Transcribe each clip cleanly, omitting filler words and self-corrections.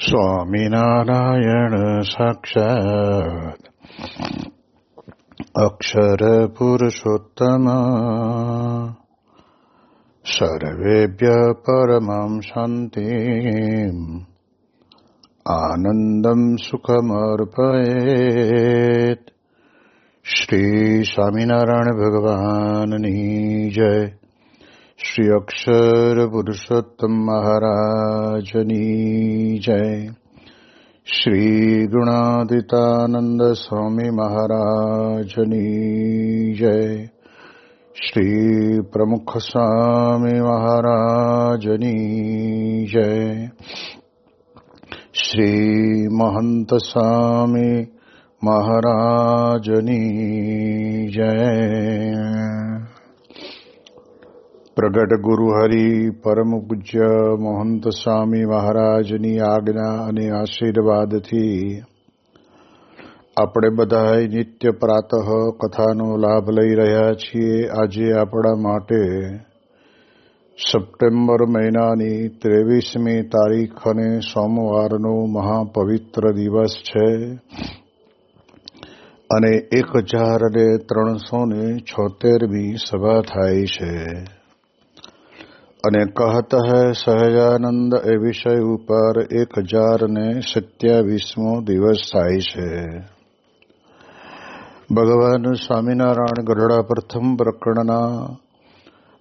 સ્વામિનારાયણ સાક્ષાત અક્ષર પુરુષોત્તમ સર્વેભ્ય પરમં શાંતિમ આનંદમ સુખમર્પયેત. શ્રી સ્વામિનારાયણ ભગવાનની જય. શ્રી અક્ષર પુરુષોત્તમ મહારાજની જય. શ્રી ગુણાતીતાનંદ સ્વામી મહારાજની જય. શ્રી પ્રમુખ સ્વામી મહારાજની જય. શ્રી મહંત સ્વામી મહારાજની જય. પ્રગટ ગુરુ હરિ પરમ પૂજ્ય મહંત સ્વામી મહારાજની આજ્ઞા અને આશીર્વાદથી આપણે બધા નિત્ય પ્રાતઃ કથાનો લાભ લઈ રહ્યા છીએ. આજે આપણા માટે સપ્ટેમ્બર મહિનાની 23મી તારીખ અને સોમવારનો મહાપવિત્ર દિવસ છે અને 1376મી સભા થાય છે. અને કહત હૈ સહજાનંદ એ વિષય ઉપર 1027મો દિવસ થાય છે. ભગવાન સ્વામિનારાયણ ગઢડા પ્રથમ પ્રકરણના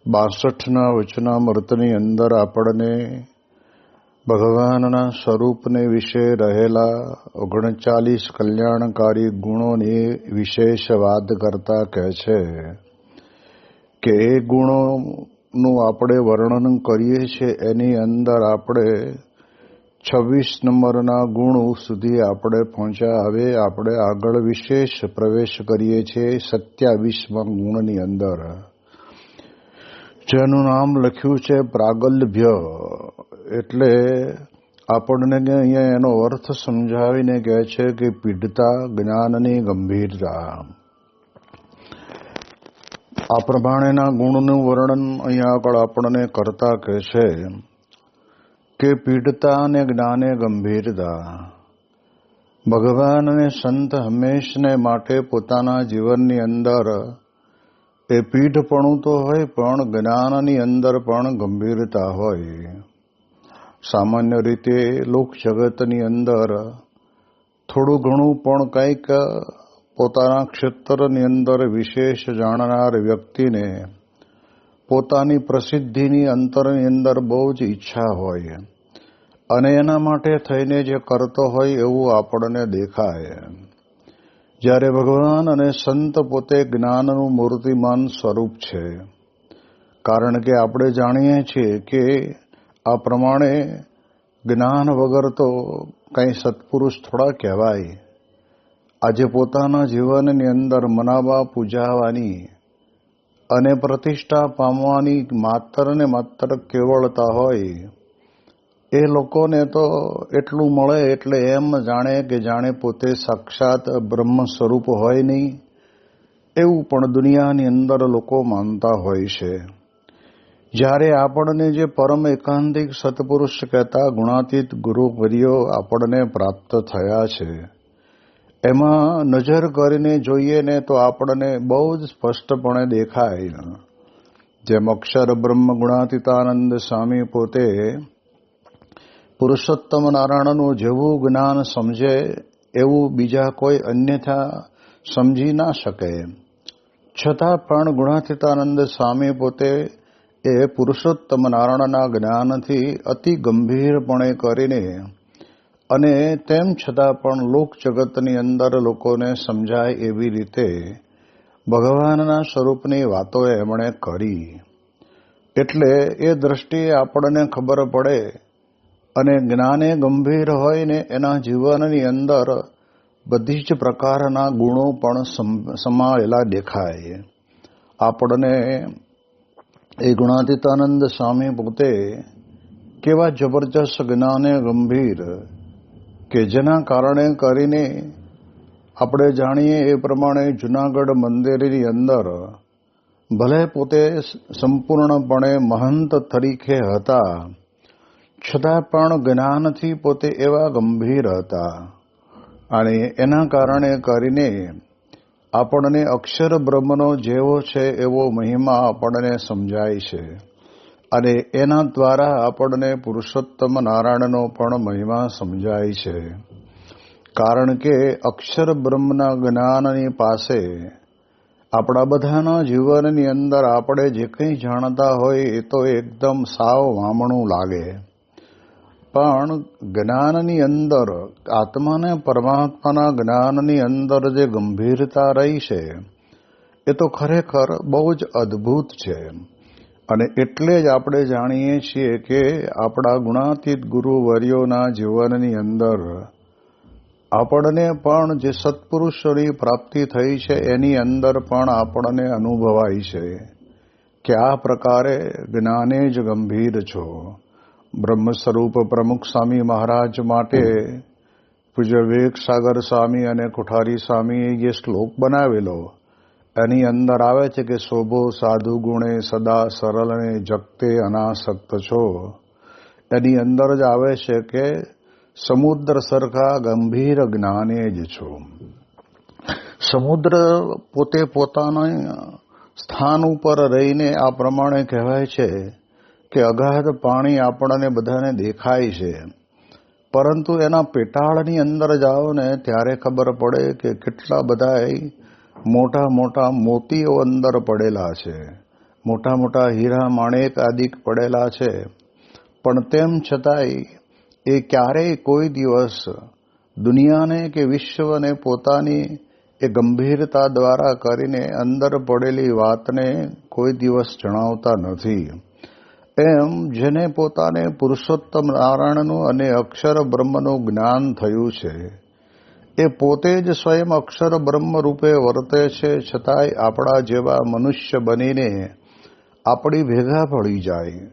62ના વચનામૃતની અંદર આપણને ભગવાનના સ્વરૂપને વિશે રહેલા 39 કલ્યાણકારી ગુણોની વિશેષ વાત કરતા કહે છે કે એ ગુણોનું આપણે વર્ણન કરીએ છીએ એની અંદર આપણે 26 નંબરના ગુણ સુધી આપણે પહોંચ્યા. હવે આપણે આગળ વિશેષ પ્રવેશ કરીએ છીએ 27મા ગુણની અંદર, જેનું નામ લખ્યું છે પ્રાગલ્ભ્ય. એટલે આપણને અહીંયા એનો અર્થ સમજાવીને કહે છે કે પીડતા જ્ઞાનની ગંભીરતા. આ પ્રમાણેના ગુણનું વર્ણન અહીંયા આગળ આપણને કરતા કહે છે કે પીડતા અને જ્ઞાને ગંભીરતા. ભગવાન અને સંત હંમેશને માટે પોતાના જીવનની અંદર એ પીઠપણું તો હોય પણ જ્ઞાનની અંદર પણ ગંભીરતા હોય. સામાન્ય રીતે લોક જગતની અંદર થોડું ઘણું પણ કંઈક પોતાના ક્ષેત્રની અંદર વિશેષ જાણનાર વ્યક્તિને પોતાની પ્રસિદ્ધિની અંતરની અંદર બહુ જ ઈચ્છા હોય અને એના માટે થઈને જે કરતો હોય એવું આપણને દેખાય. જ્યારે ભગવાન અને સંત પોતે જ્ઞાનનું મૂર્તિમાન સ્વરૂપ છે. કારણ કે આપણે જાણીએ છીએ કે આ પ્રમાણે જ્ઞાન વગર તો કંઈ સત્પુરુષ થોડા કહેવાય. આજે પોતાના જીવનની અંદર મનાવા પૂજાવાની અને પ્રતિષ્ઠા પામવાની માત્ર ને માત્ર કેવળતા હોય એ લોકોને તો એટલું મળે એટલે એમ જાણે કે જાણે પોતે સાક્ષાત બ્રહ્મ સ્વરૂપ હોય નહીં એવું પણ દુનિયાની અંદર લોકો માનતા હોય છે. જ્યારે આપણને જે પરમ એકાંતિક સત્પુરુષ કહેતા ગુણાતીત ગુરુવર્યો આપણને પ્રાપ્ત થયા છે એમાં નજર કરીને જોઈએ ને તો આપણને બહુ જ સ્પષ્ટપણે દેખાય. જેમ અક્ષર બ્રહ્મ ગુણાતીતાનંદ સ્વામી પોતે પુરુષોત્તમ નારાયણનું જેવું જ્ઞાન સમજે એવું બીજા કોઈ અન્યથા સમજી ના શકે. છતાં પણ ગુણાતીતાનંદ સ્વામી પોતે એ પુરુષોત્તમ નારાયણના જ્ઞાનથી અતિ ગંભીરપણે કરીને અને તેમ છતાં પણ લોક જગતની અંદર લોકોને સમજાય એવી રીતે ભગવાનના સ્વરૂપની વાતો એમણે કરી. એટલે એ દ્રષ્ટિએ આપણને ખબર પડે અને જ્ઞાને ગંભીર હોય ને એના જીવનની અંદર બધી જ પ્રકારના ગુણો પણ સમાયેલા દેખાય. આપણને એ ગુણાતીતાનંદ સ્વામી પોતે કેવા જબરજસ્ત જ્ઞાને ગંભીર કે જેના કારણે કરીને આપણે જાણીએ એ પ્રમાણે જૂનાગઢ મંદિરની અંદર ભલે પોતે સંપૂર્ણપણે મહંત તરીકે હતા છતાં પણ જ્ઞાનથી પોતે એવા ગંભીર હતા અને એના કારણે કરીને આપણને અક્ષર બ્રહ્મનો જેવો છે એવો મહિમા આપણને સમજાય છે અને એના દ્વારા આપણને પુરુષોત્તમ નારાયણનો પણ મહિમા સમજાય છે. કારણ કે અક્ષર બ્રહ્મના જ્ઞાનની પાસે આપણા બધાના જીવનની અંદર આપણે જે કંઈ જાણતા હોય એ તો એકદમ સાવ વામણું લાગે, પણ જ્ઞાનની અંદર આત્માને પરમાત્માના જ્ઞાનની અંદર જે ગંભીરતા રહી છે એ તો ખરેખર બહુ જ અદ્ભુત છે. અને એટલે જ આપણે જાણીએ છીએ કે આપણા ગુણાતીત ગુરુવર્યોના જીવનની અંદર આપણને પણ જે સત્પુરુષોની પ્રાપ્તિ થઈ છે એની અંદર પણ આપણને અનુભવાય છે કે આ પ્રકારે જ્ઞાને જ ગંભીર છો. બ્રહ્મ સ્વરૂપ પ્રમુખ સ્વામી મહારાજ માટે પૂજ્ય વિવેક સાગર સ્વામી અને કોઠારી સ્વામીએ જે શ્લોક બનાવેલો એની અંદર આવે છે કે શોભો સાધુ ગુણે સદા સરળને જગતે અનાસક્ત છો. એની અંદર જ આવે છે કે સમુદ્ર સરખા ગંભીર જ્ઞાને જ છો. સમુદ્ર પોતે પોતાના સ્થાન ઉપર રહીને આ પ્રમાણે કહેવાય છે કે અગાધ પાણી આપણને બધાને દેખાય છે, પરંતુ એના પેટાળની અંદર જાઓ ને ત્યારે ખબર પડે કે કેટલા બધા મોટા મોટા મોતીઓ અંદર પડેલા છે, મોટા મોટા હીરા માણેક આદિ પડેલા છે. પણ તેમ છતાંય એ ક્યારેય કોઈ દિવસ દુનિયાને કે વિશ્વને પોતાની એ ગંભીરતા દ્વારા કરીને અંદર પડેલી વાતને કોઈ દિવસ જણાવતા નથી. એમ જેને પોતાને પુરુષોત્તમ નારાયણનું અને અક્ષર બ્રહ્મનું જ્ઞાન થયું છે એ પોતે જ સ્વયં અક્ષર બ્રહ્મ રૂપે વર્તે છે, છતાંય આપણા જેવા મનુષ્ય બનીને આપણી ભેગા પડી જાય.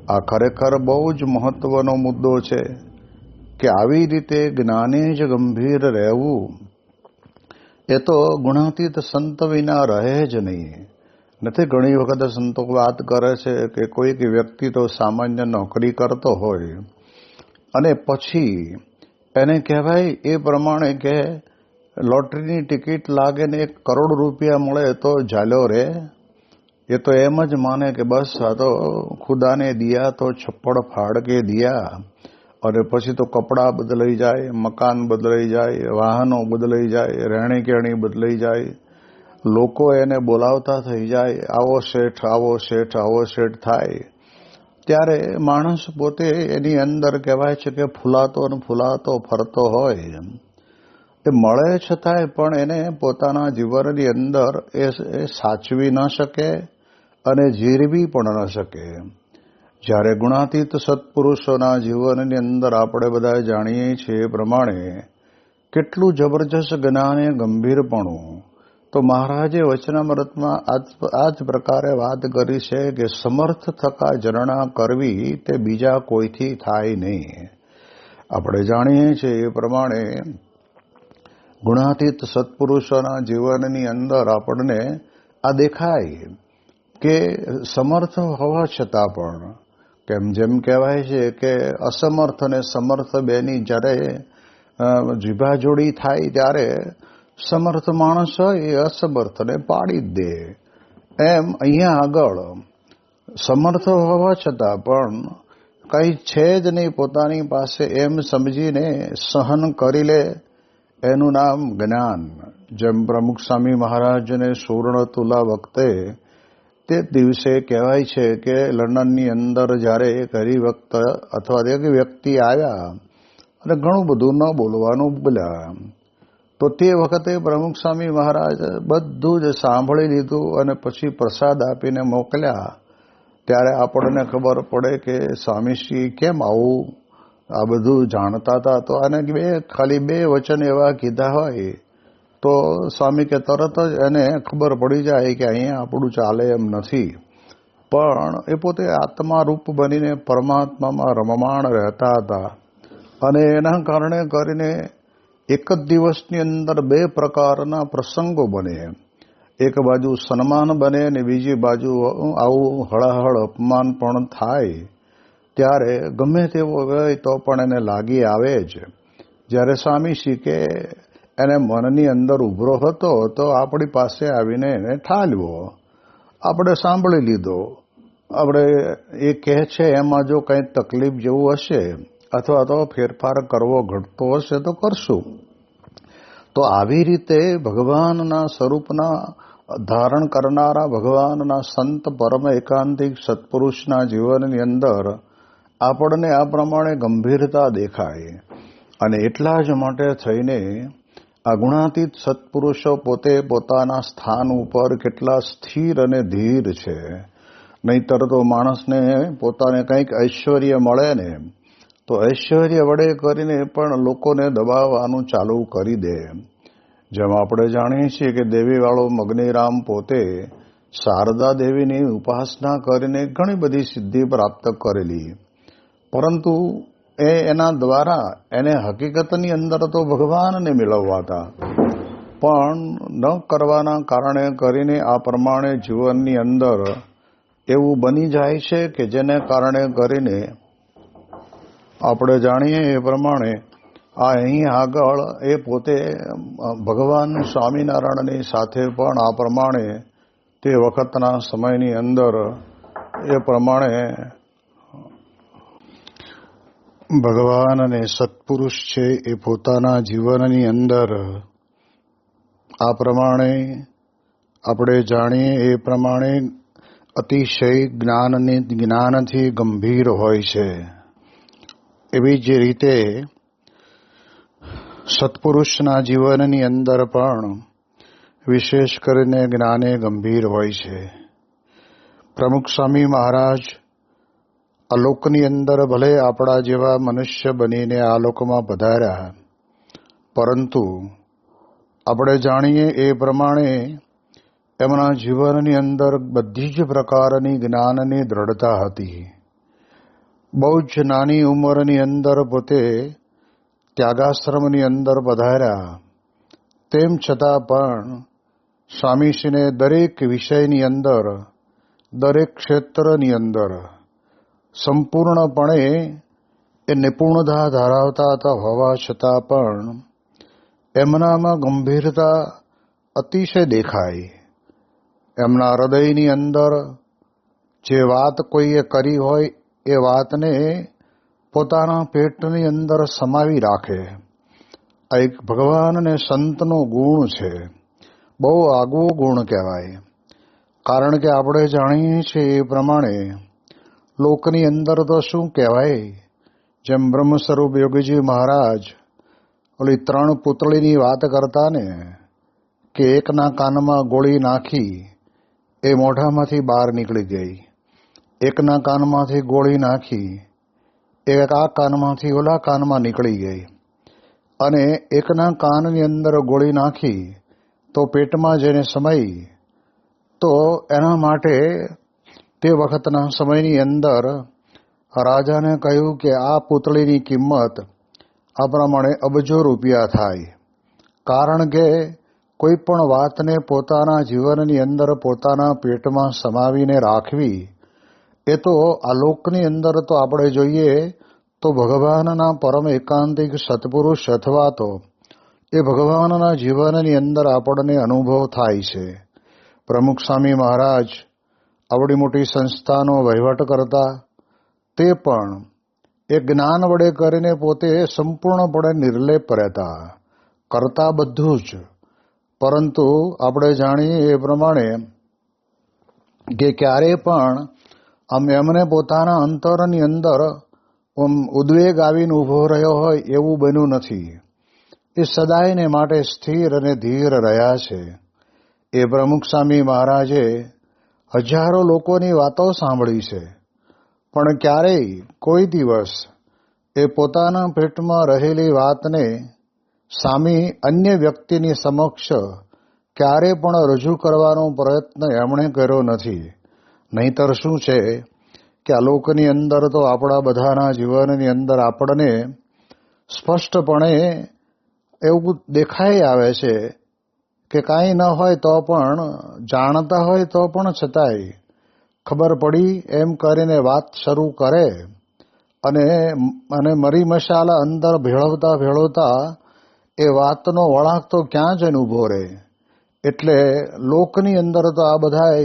આ ખરેખર બહુ જ મહત્વનો મુદ્દો છે કે આવી રીતે જ્ઞાને જ ગંભીર રહેવું એ તો ગુણાતીત સંત વિના રહે જ નહીં. નથી ઘણી વખત સંતો વાત કરે છે કે કોઈક વ્યક્તિ તો સામાન્ય નોકરી કરતો હોય અને પછી એને કહેવાય એ પ્રમાણે કે લોટરીની ટિકિટ લાગે ને 1 કરોડ રૂપિયા મળે તો ચાલ્યો રે. એ તો એમ જ માને કે બસ આ તો ખુદાને દિયા તો છપ્પડ ફાડ કે દિયા. અને પછી તો કપડાં બદલાઈ જાય, મકાન બદલાઈ જાય, વાહનો બદલાઈ જાય, રહેણી કહેણી બદલાઈ જાય, લોકો એને બોલાવતા થઈ જાય, આવો શેઠ આવો શેઠ આવો શેઠ થાય. ત્યારે માણસ પોતે એની અંદર કહેવાય છે કે ફૂલાતો ને ફૂલાતો ફરતો હોય. એ મળે છતાંય પણ એને પોતાના જીવનની અંદર એ સાચવી ન શકે અને જીરવી પણ ન શકે. જ્યારે ગુણાતીત સત્પુરુષોના જીવનની અંદર આપણે બધા જાણીએ છીએ એ પ્રમાણે કેટલું જબરજસ્ત જ્ઞાન એ ગંભીરપણું, તો મહારાજે વચનામૃતમાં આ જ પ્રકારે વાત કરી છે કે સમર્થ થકા જરણા કરવી તે બીજા કોઈથી થાય નહીં. આપણે જાણીએ છીએ એ પ્રમાણે ગુણાતીત સત્પુરુષોના જીવનની અંદર આપણને આ દેખાય કે સમર્થ હોવા છતાં પણ કેમ જેમ કહેવાય છે કે અસમર્થ અને સમર્થ બેની જ્યારે જીભાજોડી થાય ત્યારે સમર્થ માણસ હોય એ અસમર્થને પાડી જ દે. એમ અહીંયા આગળ સમર્થ હોવા છતાં પણ કંઈ છે જ નહીં પોતાની પાસે એમ સમજીને સહન કરી લે, એનું નામ જ્ઞાન. જેમ પ્રમુખ સ્વામી મહારાજને સુવર્ણ તુલા વખતે તે દિવસે કહેવાય છે કે લંડનની અંદર જ્યારે એક હરિભક્ત અથવા એક વ્યક્તિ આવ્યા અને ઘણું બધું ન બોલવાનું બોલ્યા, તો તે વખતે પ્રમુખ સ્વામી મહારાજ બધું જ સાંભળી લીધું અને પછી પ્રસાદ આપીને મોકલ્યા. ત્યારે આપણને ખબર પડે કે સ્વામીશ્રી કેમ આવું આ બધું જાણતા હતા, તો આને ખાલી 2 વચન એવા કીધા હોય તો સ્વામી કે તરત જ એને ખબર પડી જાય કે અહીંયા આપણું ચાલે એમ નથી. પણ એ પોતે આત્મા રૂપ બનીને પરમાત્મામાં રમમાણ રહેતા હતા અને એના કારણે કરીને એક જ દિવસની અંદર 2 પ્રકારના પ્રસંગો બને. એક બાજુ સન્માન બને અને બીજી બાજુ આવું હળાહળ અપમાન પણ થાય. ત્યારે ગમે તેવો હોય તો પણ એને લાગી આવે જ. જ્યારે સ્વામી શ્રી કે એને મનની અંદર ઉભરો હતો તો આપણી પાસે આવીને એને ઠાલવો, આપણે સાંભળી લીધો. આપણે એ કહે છે એમાં જો કંઈ તકલીફ જેવું હશે અથવા તો ફેરફાર કરવો ઘટતો હશે તો કરશું. તો આવી રીતે ભગવાનના સ્વરૂપના ધારણ કરનારા ભગવાનના સંત પરમ એકાંતિક સત્પુરુષના જીવનની અંદર આપણને આ પ્રમાણે ગંભીરતા દેખાય. અને એટલા જ માટે થઈને આ ગુણાતીત સત્પુરુષો પોતે પોતાના સ્થાન ઉપર કેટલા સ્થિર અને ધીર છે. નહીતર તો માણસને પોતાને કંઈક ઐશ્વર્ય મળે ને તો ઐશ્વર્ય વડે કરીને પણ લોકોને દબાવવાનું ચાલુ કરી દે. જેમ આપણે જાણીએ છીએ કે દેવીવાળો મગનીરામ પોતે શારદા દેવીની ઉપાસના કરીને ઘણી બધી સિદ્ધિ પ્રાપ્ત કરેલી, પરંતુ એના દ્વારા એને હકીકતની અંદર તો ભગવાનને મેળવવા હતા, પણ ન કરવાના કારણે કરીને આ પ્રમાણે જીવનની અંદર એવું બની જાય છે કે જેને કારણે કરીને આપણે જાણીએ એ પ્રમાણે આ અહીં આગળ એ પોતે ભગવાન સ્વામિનારાયણની સાથે પણ આ પ્રમાણે તે વખતના સમયની અંદર એ પ્રમાણે ભગવાન અને સત્પુરુષ છે એ પોતાના જીવનની અંદર આ પ્રમાણે આપણે જાણીએ એ પ્રમાણે અતિશય જ્ઞાનથી ગંભીર હોય છે. એવી જ રીતે સત્પુરુષના જીવનની અંદર પણ વિશેષ કરીને જ્ઞાને ગંભીર હોય છે. પ્રમુખ સ્વામી મહારાજ આ લોકની અંદર ભલે આપણા જેવા મનુષ્ય બનીને આ લોકમાં પધાર્યા, પરંતુ આપણે જાણીએ એ પ્રમાણે એમના જીવનની અંદર બધી જ પ્રકારની જ્ઞાનની દ્રઢતા હતી. બહુ જ નાની ઉંમરની અંદર પોતે ત્યાગાશ્રમની અંદર પધાર્યા, તેમ છતાં પણ સ્વામીશ્રીને દરેક વિષયની અંદર, દરેક ક્ષેત્રની અંદર સંપૂર્ણપણે એ નિપુણતા ધરાવતા હોવા છતાં પણ એમનામાં ગંભીરતા અતિશય દેખાય. એમના હૃદયની અંદર જે વાત કોઈએ કરી હોય એ વાતને પોતાના પેટની અંદર સમાવી રાખે. આ એક ભગવાન અને સંતનો ગુણ છે, બહુ આગવો ગુણ કહેવાય. કારણ કે આપણે જાણીએ છીએ એ પ્રમાણે લોકની અંદર તો શું કહેવાય, જેમ બ્રહ્મ સ્વરૂપ યોગીજી મહારાજ ઓલી 3 પૂતળીની વાત કરતા ને, કે એકના કાનમાં ગોળી નાખી એ મોઢામાંથી બહાર નીકળી ગઈ, એકના કાનમાંથી ગોળી નાખી એક આ કાનમાંથી ઓલા કાનમાં નીકળી ગઈ, અને એકના કાનની અંદર ગોળી નાખી તો પેટમાં જઈને સમાઈ. તો એના માટે તે વખતના સમયની અંદર રાજાને કહ્યું કે આ પૂતળીની કિંમત આ પ્રમાણે અબજો રૂપિયા થાય. કારણ કે કોઈ પણ વાતને પોતાના જીવનની અંદર પોતાના પેટમાં સમાવીને રાખવી એ તો આ લોકની અંદર તો આપણે જોઈએ તો ભગવાનના પરમ એકાંતિક સત્પુરુષ અથવા તો એ ભગવાનના જીવનની અંદર આપણને અનુભવ થાય છે. પ્રમુખ સ્વામી મહારાજ આવડી મોટી સંસ્થાનો વહીવટ કરતા, તે પણ એ જ્ઞાન વડે કરીને પોતે સંપૂર્ણપણે નિર્લેપ રહેતા, કરતા બધું જ, પરંતુ આપણે જાણીએ એ પ્રમાણે કે ક્યારે પણ એમને પોતાના અંતરની અંદર ઉદ્વેગ આવીને ઊભો રહ્યો હોય એવું બન્યું નથી. એ સદાયને માટે સ્થિર અને ધીર રહ્યા છે. એ પ્રમુખ સ્વામી મહારાજે હજારો લોકોની વાતો સાંભળી છે, પણ ક્યારેય કોઈ દિવસ એ પોતાના પેટમાં રહેલી વાતને સામી અન્ય વ્યક્તિની સમક્ષ ક્યારે પણ રજૂ કરવાનો પ્રયત્ન એમણે કર્યો નથી. નહીંતર શું છે કે આ લોકની અંદર તો આપણા બધાના જીવનની અંદર આપણને સ્પષ્ટપણે એવું દેખાઈ આવે છે કે કાંઈ ન હોય તો પણ, જાણતા હોય તો પણ છતાંય ખબર પડી એમ કરીને વાત શરૂ કરે અને મરી મસાલા અંદર ભેળવતા ભેળવતા એ વાતનો વળાંક તો ક્યાં જઈને ઊભો રહે. એટલે લોકની અંદર તો આ બધા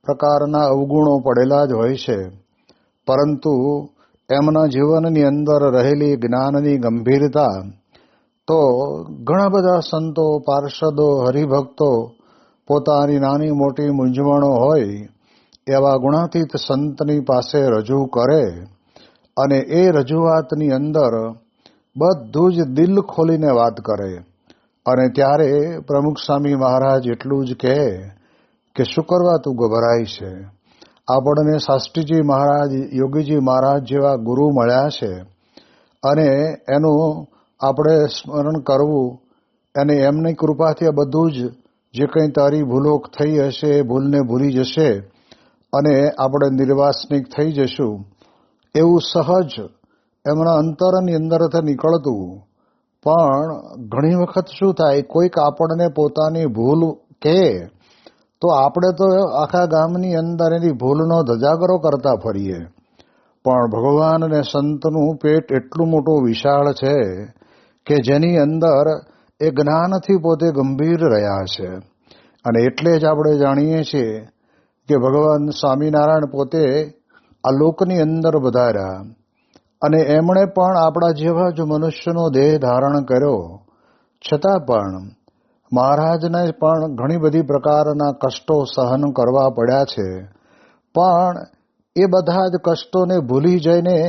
પ્રકારના અવગુણો પડેલા જ હોય છે, પરંતુ એમના જીવનની અંદર રહેલી જ્ઞાનની ગંભીરતા તો ઘણા બધા સંતો, પાર્ષદો, હરિભક્તો પોતાની નાની મોટી મૂંઝવણો હોય એવા ગુણાતીત સંતની પાસે રજૂ કરે અને એ રજૂઆતની અંદર બધું જ દિલ ખોલીને વાત કરે. અને ત્યારે પ્રમુખ સ્વામી મહારાજ એટલું જ કહે કે શું કરવા તું ગભરાય છે? આપણને શાસ્ત્રીજી મહારાજ, યોગીજી મહારાજ જેવા ગુરુ મળ્યા છે અને એનું આપણે સ્મરણ કરવું અને એમની કૃપાથી આ બધું જ જે કંઈ તારી ભૂલો થઈ હશે એ ભૂલને ભૂલી જશે અને આપણે નિર્વાસનિક થઈ જશું, એવું સહજ એમના અંતરની અંદરથી નીકળતું. પણ ઘણી વખત શું થાય, કોઈક આપણને પોતાની ભૂલ કહે તો આપણે તો આખા ગામની અંદર એની ભૂલનો ધજાગરો કરતા ફરીએ. પણ ભગવાન અને સંતનું પેટ એટલું મોટું વિશાળ છે કે જેની અંદર એ જ્ઞાનથી પોતે ગંભીર રહ્યા છે. અને એટલે જ આપણે જાણીએ છીએ કે ભગવાન સ્વામિનારાયણ પોતે આ લોકની અંદર પધાર્યા અને એમણે પણ આપણા જેવા જ મનુષ્યનો દેહ ધારણ કર્યો, છતાં પણ મહારાજને પણ ઘણી બધી પ્રકારના કષ્ટો સહન કરવા પડ્યા છે. પણ એ બધા જ કષ્ટોને ભૂલી જઈને,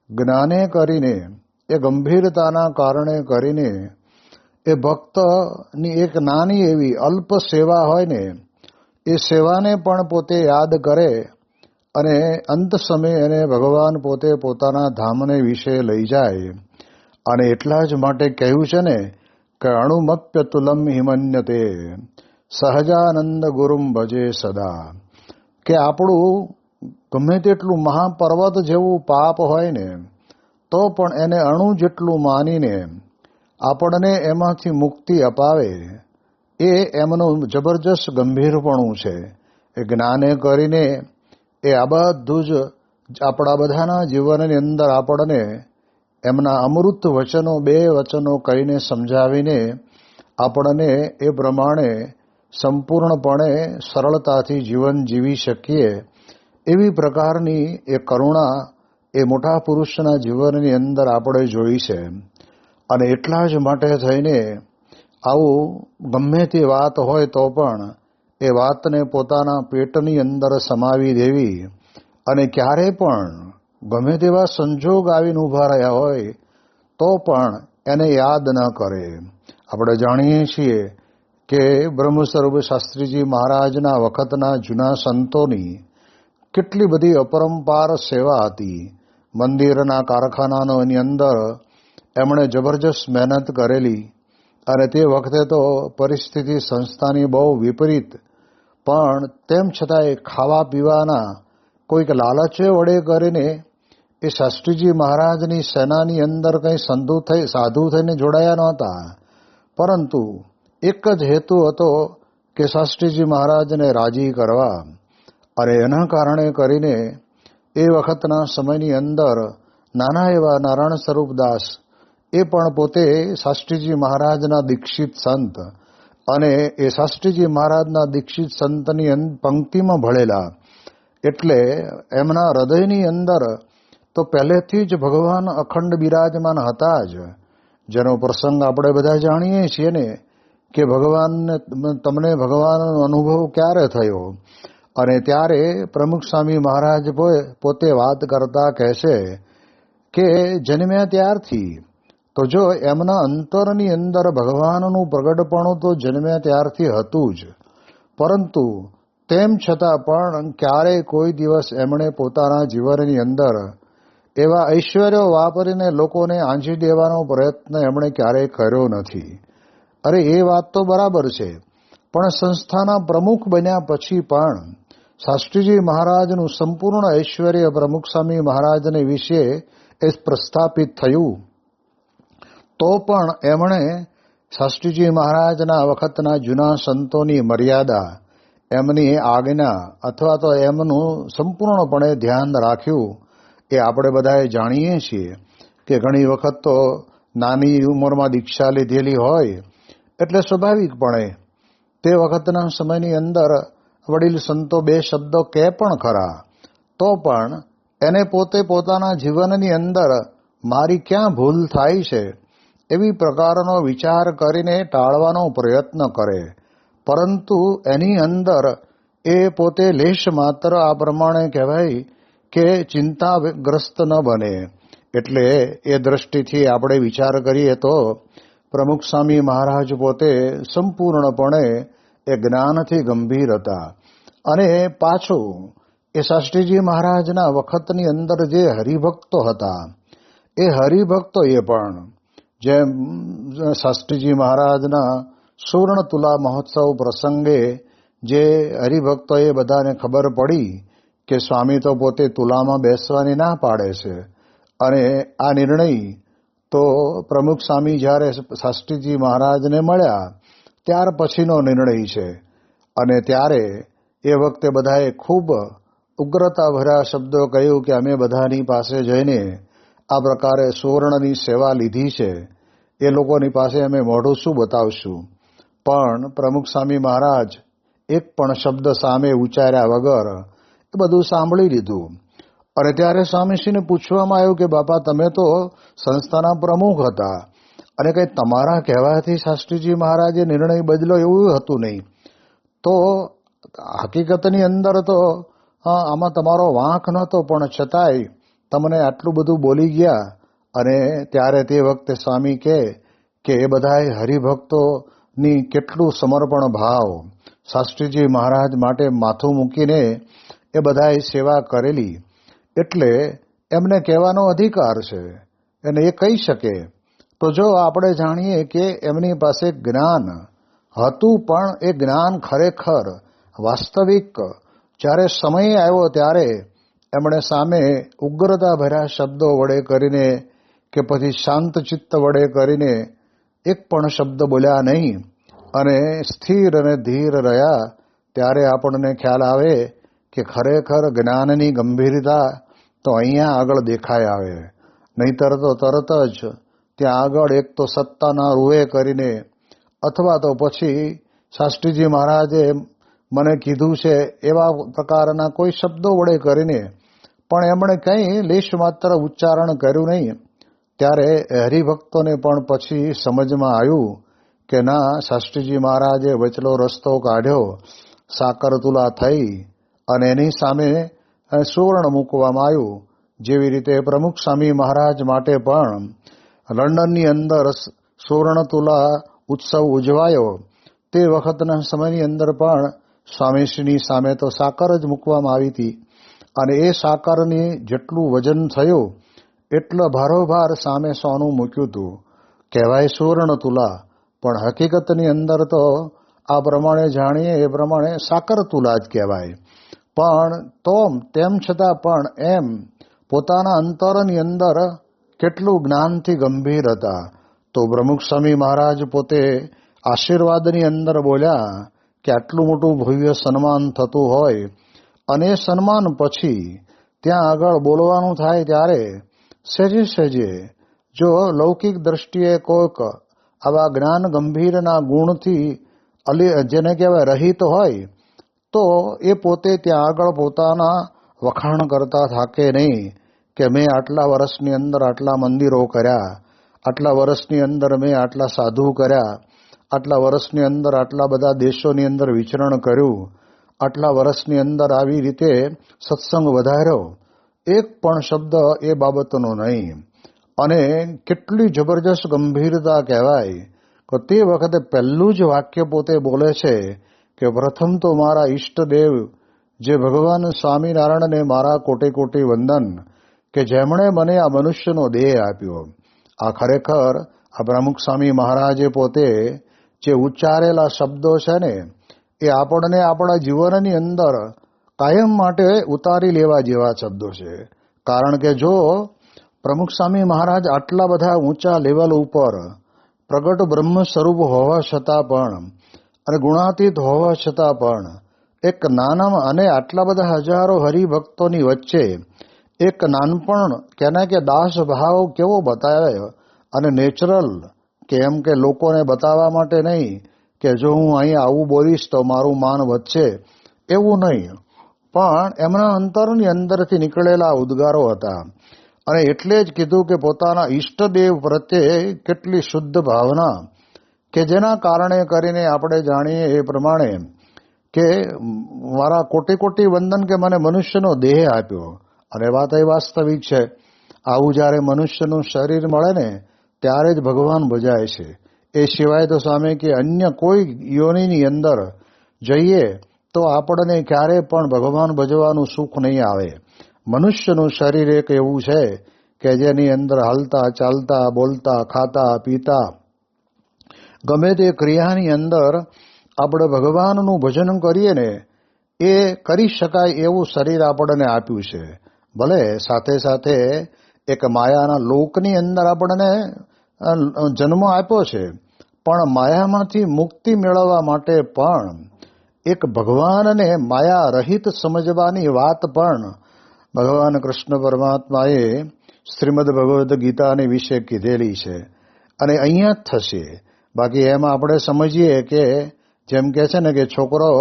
જ્ઞાને કરીને, એ ગંભીરતાના કારણે કરીને એ ભક્તની એક નાની એવી અલ્પ સેવા હોય ને, એ સેવાને પણ પોતે યાદ કરે અને અંત સમયે એને ભગવાન પોતે પોતાના ધામને વિશે લઈ જાય. અને એટલા જ માટે કહ્યું છે ને કે અણુમપ્યતુલમ હિમન્યતે સહજાનંદ ગુરુમ ભજે સદા, કે આપણું ગમે તેટલું મહાપર્વત જેવું પાપ હોય ને તો પણ એને અણુ જેટલું માનીને આપણને એમાંથી મુક્તિ અપાવે, એ એમનું જબરજસ્ત ગંભીરપણું છે. એ જ્ઞાને કરીને એ આ બધું જ આપણા બધાના જીવનની અંદર આપણને એમના અમૃત વચનો, 2 વચનો કહીને સમજાવીને આપણને એ પ્રમાણે સંપૂર્ણપણે સરળતાથી જીવન જીવી શકીએ એવી પ્રકારની એ કરુણા એ મોટા પુરુષના જીવનની અંદર આપણે જોઈ છે. અને એટલા જ માટે થઈને આવું ગમે તે વાત હોય તો પણ એ વાતને પોતાના પેટની અંદર સમાવી દેવી અને ક્યારે પણ ગમે તેવા સંજોગ આવીને ઊભા રહ્યા હોય તો પણ એને યાદ ન કરે. આપણે જાણીએ છીએ કે બ્રહ્મ સ્વરૂપ શાસ્ત્રીજી મહારાજના વખતના જૂના સંતોની કેટલી બધી અપરંપાર સેવા હતી. મંદિરના કારખાનાની અંદર એમણે જબરજસ્ત મહેનત કરેલી અને તે વખતે તો પરિસ્થિતિ સંસ્થાની બહુ વિપરીત, પણ તેમ છતાંય ખાવા પીવાના કોઈક લાલચે વડે કરીને એ શાસ્ત્રીજી મહારાજની સેનાની અંદર કંઈ સાધુ થઈને જોડાયા નહોતા, પરંતુ એક જ હેતુ હતો કે શાસ્ત્રીજી મહારાજને રાજી કરવા. અને એના કારણે કરીને એ વખતના સમયની અંદર નાના એવા નારાયણ સ્વરૂપદાસ એ પણ પોતે શાસ્ત્રીજી મહારાજના દીક્ષિત સંત અને એ શાસ્ત્રીજી મહારાજના દીક્ષિત સંતની પંક્તિમાં ભળેલા, એટલે એમના હૃદયની અંદર તો પહેલેથી જ ભગવાન અખંડ બિરાજમાન હતા જ. જેનો પ્રસંગ આપણે બધા જાણીએ છીએ ને કે તમને ભગવાનનો અનુભવ ક્યારે થયો? અને ત્યારે પ્રમુખ સ્વામી મહારાજ પોતે વાત કરતા કહેશે કે જન્મ્યા ત્યારથી તો જો એમના અંતરની અંદર ભગવાનનું પ્રગટપણું તો જન્મ્યા ત્યારથી હતું જ, પરંતુ તેમ છતાં પણ ક્યારેય કોઈ દિવસ એમણે પોતાના જીવનની અંદર એવા ઐશ્વર્યો વાપરીને લોકોને આંજી દેવાનો પ્રયત્ન એમણે ક્યારેય કર્યો નથી. અરે એ વાત તો બરાબર છે, પણ સંસ્થાના પ્રમુખ બન્યા પછી પણ શાસ્ત્રીજી મહારાજનું સંપૂર્ણ ઐશ્વર્ય પ્રમુખ સ્વામી મહારાજને વિશે એ પ્રસ્થાપિત થયું, તો પણ એમણે શાસ્ત્રીજી મહારાજના વખતના જૂના સંતોની મર્યાદા, એમની આજ્ઞા અથવા તો એમનું સંપૂર્ણપણે ધ્યાન રાખ્યું એ આપણે બધાએ જાણીએ છીએ કે ઘણી વખત તો નાની ઉંમરમાં દીક્ષા લીધેલી હોય એટલે સ્વાભાવિકપણે તે વખતના સમયની અંદર વડીલ સંતો બે શબ્દો કહે પણ ખરા, તો પણ એને પોતે પોતાના જીવનની અંદર મારી ક્યાં ભૂલ થાય છે એવી પ્રકારનો વિચાર કરીને ટાળવાનો પ્રયત્ન કરે, પરંતુ એની અંદર એ પોતે લેશ માત્ર આ પ્રમાણે કહેવાય કે ચિંતાગ્રસ્ત ન બને. એટલે એ દ્રષ્ટિથી આપણે વિચાર કરીએ તો પ્રમુખ સ્વામી મહારાજ પોતે સંપૂર્ણપણે એ જ્ઞાનથી ગંભીર હતા. અને પાછું એ શાસ્ત્રીજી મહારાજના વખતની અંદર જે હરિભક્તો હતા એ હરિભક્તોએ પણ જેમ શાસ્ત્રીજી મહારાજના સુવર્ણ તુલા મહોત્સવ પ્રસંગે જે હરિભક્તોએ બધાને ખબર પડી કે સ્વામી તો પોતે તુલામાં બેસવાની ના પાડે છે અને આ નિર્ણય તો પ્રમુખ સ્વામી જ્યારે શાસ્ત્રીજી મહારાજને મળ્યા ત્યાર પછીનો નિર્ણય છે. અને ત્યારે એ વખતે બધાએ ખૂબ ઉગ્રતાભર્યા શબ્દો કહ્યું કે અમે બધાની પાસે જઈને આ પ્રકારે સુવર્ણની સેવા લીધી છે, એ લોકોની પાસે અમે મોઢું શું બતાવશું. પણ પ્રમુખ સ્વામી મહારાજ એક પણ શબ્દ સામે ઉચ્ચાર્યા વગર એ બધું સાંભળી લીધું. અને ત્યારે સ્વામીશ્રીને પૂછવામાં આવ્યું કે બાપા તમે તો સંસ્થાના પ્રમુખ હતા અને કંઈ તમારા કહેવાથી શાસ્ત્રીજી મહારાજે નિર્ણય બદલો એવું હતું નહીં, તો હકીકતની અંદર તો આમાં તમારો વાંક નહોતો, પણ છતાંય તમને આટલું બધું બોલી ગયા. અને ત્યારે તે વખતે સ્વામી કહે કે એ બધાએ હરિભક્તોની કેટલું સમર્પણ ભાવ શાસ્ત્રીજી મહારાજ માટે માથું મૂકીને એ બધાએ સેવા કરેલી, એટલે એમને કહેવાનો અધિકાર છે અને એ કહી શકે. તો જો આપણે જાણીએ કે એમની પાસે જ્ઞાન હતું, પણ એ જ્ઞાન ખરેખર વાસ્તવિક જ્યારે સમય આવ્યો ત્યારે એમણે સામે ઉગ્રતા ભર્યા શબ્દો વડે કરીને કે પછી શાંત ચિત્ત વડે કરીને એક પણ શબ્દ બોલ્યા નહીં અને સ્થિર અને ધીર રહ્યા, ત્યારે આપણને ખ્યાલ આવે કે ખરેખર જ્ઞાનની ગંભીરતા તો અહીંયા આગળ દેખાય આવે. નહીંતર તો તરત જ ત્યાં આગળ એક તો સત્તાના રૂએ કરીને અથવા તો પછી શાસ્ત્રીજી મહારાજે મને કીધું છે એવા પ્રકારના કોઈ શબ્દો વડે કરીને પણ એમણે કંઈ લેશ માત્ર ઉચ્ચારણ કર્યું નહીં. ત્યારે હરિભક્તોને પણ પછી સમજમાં આવ્યું કે ના, શાસ્ત્રીજી મહારાજે વચલો રસ્તો કાઢ્યો, સાકર તુલા થઈ અને એની સામે સુવર્ણ મૂકવામાં આવ્યું. જેવી રીતે પ્રમુખ સ્વામી મહારાજ માટે પણ લંડનની અંદર સુવર્ણ તુલા ઉત્સવ ઉજવાયો, તે વખતના સમયની અંદર પણ સ્વામીશ્રીની સામે તો સાકર જ મૂકવામાં આવી હતી અને એ સાકરની જેટલું વજન થયું એટલો ભારોભાર સામે સોનું મૂક્યું હતું. કહેવાય સુવર્ણ તુલા, પણ હકીકતની અંદર તો આ પ્રમાણે જાણીએ એ પ્રમાણે સાકર તુલા જ કહેવાય. પણ તો તેમ છતાં પણ એમ પોતાના અંતરની અંદર કેટલું જ્ઞાનથી ગંભીર હતા. તો પ્રમુખ સ્વામી મહારાજ પોતે આશીર્વાદની અંદર બોલ્યા કે આટલું મોટું ભવ્ય સન્માન થતું હોય અને સન્માન પછી ત્યાં આગળ બોલવાનું થાય ત્યારે સહેજે સહેજે જો લૌકિક દ્રષ્ટિએ કોઈક આવા જ્ઞાન ગંભીરના ગુણથી જેને કહેવાય રહિત હોય તો એ પોતે ત્યાં આગળ પોતાના વખાણ કરતા થાકે નહીં કે મેં આટલા વર્ષની અંદર આટલા મંદિરો કર્યા, આટલા વર્ષની અંદર મેં આટલા સાધુ કર્યા, આટલા વર્ષની અંદર આટલા બધા દેશોની અંદર વિચરણ કર્યું, આટલા વર્ષની અંદર આવી રીતે સત્સંગ વધાર્યો. એક પણ શબ્દ એ બાબતનો નહીં. અને કેટલી જબરજસ્ત ગંભીરતા કહેવાય કે તે વખતે પહેલું જ વાક્ય પોતે બોલે છે કે પ્રથમ તો મારા ઈષ્ટદેવ જે ભગવાન સ્વામિનારાયણને મારા કોટી કોટી વંદન કે જેમણે મને આ મનુષ્યનો દેહ આપ્યો. આ ખરેખર આ પ્રમુખ સ્વામી મહારાજે પોતે જે ઉચ્ચારેલા શબ્દો છે ને એ આપણને આપણા જીવનની અંદર કાયમ માટે ઉતારી લેવા જેવા શબ્દો છે. કારણ કે જો પ્રમુખ સ્વામી મહારાજ આટલા બધા ઊંચા લેવલ ઉપર પ્રગટ બ્રહ્મ સ્વરૂપ હોવા છતાં પણ અને ગુણાતીત હોવા છતાં પણ એક નાનામાં અને આટલા બધા હજારો હરિભક્તોની વચ્ચે એક નાનપણ કેને કે દાસ ભાવ કેવો બતાવે અને નેચરલ, કે એમ કે લોકોને બતાવવા માટે નહીં કે જો હું અહીં આવું બોલીશ તો મારું માન વધશે, એવું નહીં, પણ એમના અંતરની અંદરથી નીકળેલા ઉદ્ગારો હતા. અને એટલે જ કીધું કે પોતાના ઈષ્ટદેવ પ્રત્યે કેટલી શુદ્ધ ભાવના, કે જેના કારણે કરીને આપણે જાણીએ એ પ્રમાણે કે મારા કોટી કોટી વંદન કે મને મનુષ્યનો દેહ આપ્યો. અને વાત એ વાસ્તવિક છે. આવું જ્યારે મનુષ્યનું શરીર મળે ને ત્યારે જ ભગવાન ભજાય છે. એ સિવાય તો સ્વામી કે અન્ય કોઈ યોનિની અંદર જઈએ તો આપણને ક્યારે પણ ભગવાન ભજવાનું સુખ નહીં આવે. મનુષ્યનું શરીર એક એવું છે કે જેની અંદર હાલતા ચાલતા બોલતા ખાતા પીતા ગમે તે ક્રિયાની અંદર આપણે ભગવાનનું ભજન કરીએ ને એ કરી શકાય એવું શરીર આપણને આપ્યું છે. ભલે સાથે સાથે એક માયાના લોકની અંદર આપણને જન્મ આપ્યો છે, પણ માયામાંથી મુક્તિ મેળવવા માટે પણ એક ભગવાનને માયા રહિત સમજવાની વાત પણ ભગવાન કૃષ્ણ પરમાત્માએ શ્રીમદ ભગવદ્ ગીતાની વિશે કીધેલી છે. અને અહીંયા જ થશે. બાકી એમાં આપણે સમજીએ કે જેમ કે છે ને કે છોકરો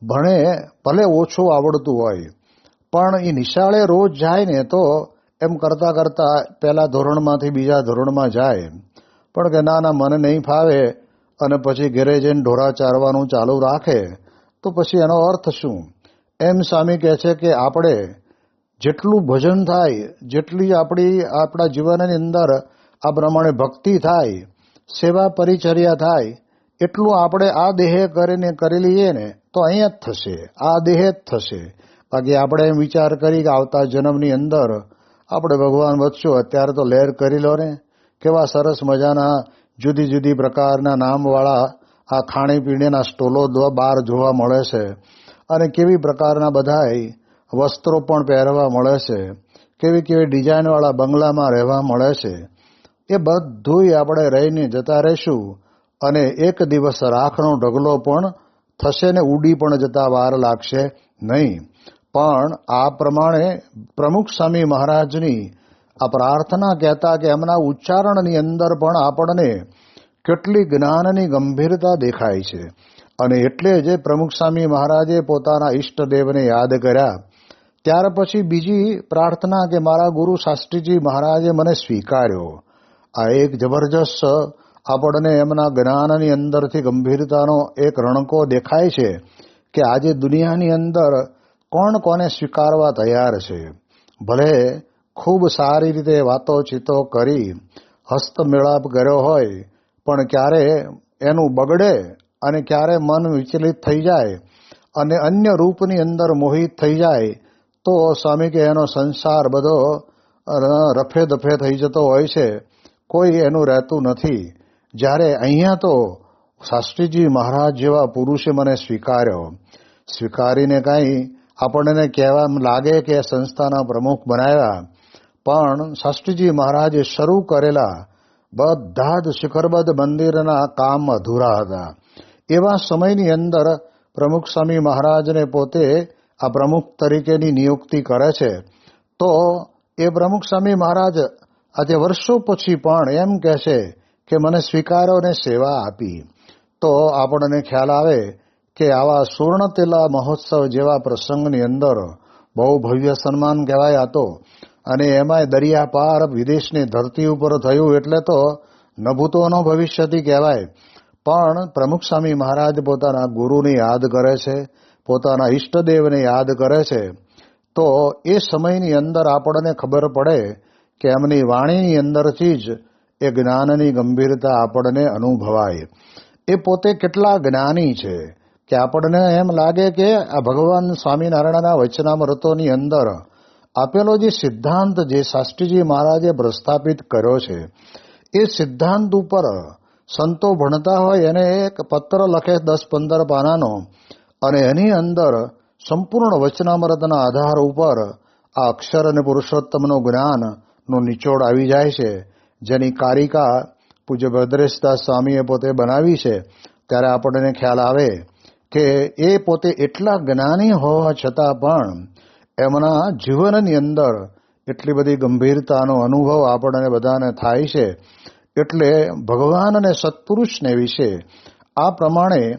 ભણે, ભલે ઓછું આવડતું હોય, પણ એ નિશાળે રોજ જાય ને તો એમ કરતાં કરતાં પહેલા ધોરણમાંથી બીજા ધોરણમાં જાય, પણ કે ના મને નહીં ફાવે અને પછી ઘરે જઈને ઢોરા ચારવાનું ચાલુ રાખે તો પછી એનો અર્થ શું? એમ સ્વામી કહે છે કે આપણે જેટલું ભજન થાય, જેટલી આપણા જીવનની અંદર આ પ્રમાણે ભક્તિ થાય, સેવા પરિચર્યા થાય, એટલું આપણે આ દેહે કરીને કરી લઈએ ને તો અહીંયા જ થશે, આ દેહે જ થશે. બાકી આપણે એમ વિચાર કરી કે આવતા જન્મની અંદર આપણે ભગવાન વધશું, અત્યારે તો લહેર કરી લો ને, કેવા સરસ મજાના જુદી જુદી પ્રકારના નામવાળા આ ખાણીપીણીના સ્ટોલો બહાર જોવા મળે છે, અને કેવી પ્રકારના બધાય વસ્ત્રો પણ પહેરવા મળે છે, કેવી કેવી ડિઝાઇનવાળા બંગલામાં રહેવા મળે છે. એ બધુંય આપણે રહીને જતા રહીશું અને એક દિવસ રાખનો ઢગલો પણ થશે ને ઉડી પણ જતા વાર લાગશે નહીં. પણ આ પ્રમાણે પ્રમુખ સ્વામી મહારાજની આ પ્રાર્થના કહેતા કે એમના ઉચ્ચારણની અંદર પણ આપણને કેટલી જ્ઞાનની ગંભીરતા દેખાય છે. અને એટલે જ પ્રમુખ સ્વામી મહારાજે પોતાના ઈષ્ટદેવને યાદ કર્યા. ત્યાર પછી બીજી પ્રાર્થના કે મારા ગુરુ શાસ્ત્રીજી મહારાજે મને સ્વીકાર્યો. આ એક જબરજસ્ત આપણને એમના જ્ઞાનની અંદરથી ગંભીરતાનો એક રણકો દેખાય છે કે આજે દુનિયાની અંદર કોણ કોને સ્વીકારવા તૈયાર છે. ભલે ખૂબ સારી રીતે વાતોચીતો કરી હસ્તમેળાપ કર્યો હોય, પણ ક્યારે એનું બગડે અને ક્યારે મન વિચલિત થઈ જાય અને અન્ય રૂપની અંદર મોહિત થઈ જાય તો સ્વામી કે એનો સંસાર બધો રફે દફે થઈ જતો હોય છે, કોઈ એનું રહેતું નથી. જ્યારે અહીંયા તો શાસ્ત્રીજી મહારાજ જેવા પુરુષે મને સ્વીકાર્યો. સ્વીકારીને કાંઈ આપણને કહેવા લાગે કે સંસ્થાના પ્રમુખ બનાવ્યા, પણ શાસ્ત્રીજી મહારાજે શરૂ કરેલા બધા જ શિખરબદ્ધ મંદિરના કામ અધૂરા હતા. એવા સમયની અંદર પ્રમુખ સ્વામી મહારાજને પોતે આ પ્રમુખ તરીકેની નિયુક્તિ કરે છે. તો એ પ્રમુખ સ્વામી મહારાજ આજે વર્ષો પછી પણ એમ કહે છે કે મને સ્વીકાર્યો અને સેવા આપી. તો આપણને ખ્યાલ આવે કે આવા સુવર્ણતિલા મહોત્સવ જેવા પ્રસંગની અંદર બહુ ભવ્ય સન્માન કહેવાય હતો. અને એમાંય દરિયા પાર વિદેશની ધરતી ઉપર થયું એટલે તો ન ભૂતો ન ભવિષ્યથી કહેવાય. પણ પ્રમુખ સ્વામી મહારાજ પોતાના ગુરુને યાદ કરે છે, પોતાના ઈષ્ટદેવને યાદ કરે છે. તો એ સમયની અંદર આપણને ખબર પડે કે એમની વાણીની અંદરથી જ એ જ્ઞાનની ગંભીરતા આપણને અનુભવાય. એ પોતે કેટલા જ્ઞાની છે કે આપણને એમ લાગે કે આ ભગવાન સ્વામિનારાયણના વચનામૃતોની અંદર આપેલો જે સિદ્ધાંત જે શાસ્ત્રીજી મહારાજે પ્રસ્થાપિત કર્યો છે એ સિદ્ધાંત ઉપર સંતો ભણતા હોય એને એક પત્ર લખે 10-15 પાનાનો, અને એની અંદર સંપૂર્ણ વચનામૃતના આધાર ઉપર આ અક્ષર અને પુરુષોત્તમનું જ્ઞાનનો નિચોડ આવી જાય છે, જેની કારિકા પૂજ્ય ભદ્રેશદાસ સ્વામીએ પોતે બનાવી છે. ત્યારે આપણને ખ્યાલ આવે કે એ પોતે એટલા જ્ઞાની હોવા છતાં પણ એમના જીવનની અંદર એટલી બધી ગંભીરતાનો અનુભવ આપણને બધાને થાય છે. એટલે ભગવાન અને સત્પુરુષને વિશે આ પ્રમાણે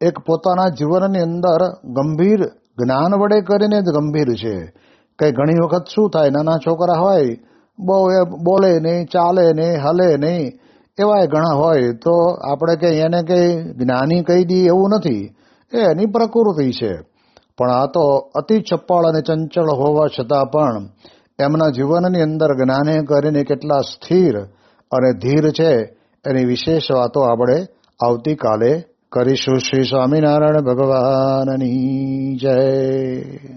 એક પોતાના જીવનની અંદર ગંભીર જ્ઞાન વડે કરીને જ ગંભીર છે. કે ઘણી વખત શું થાય, નાના છોકરા હોય, બહુ એ બોલે નહીં, ચાલે નહીં, હલે નહીં, એવાય ઘણા હોય, તો આપણે કંઈ એને કંઈ જ્ઞાની કહી દઈએ એવું નથી, એ એની પ્રકૃતિ છે. પણ આ તો અતિ ચપળ અને ચંચળ હોવા છતાં પણ એમના જીવનની અંદર જ્ઞાને કરીને કેટલા સ્થિર અને ધીર છે એની વિશેષ વાતો આપણે આવતીકાલે કરીશું. શ્રી સ્વામિનારાયણ ભગવાનની જય.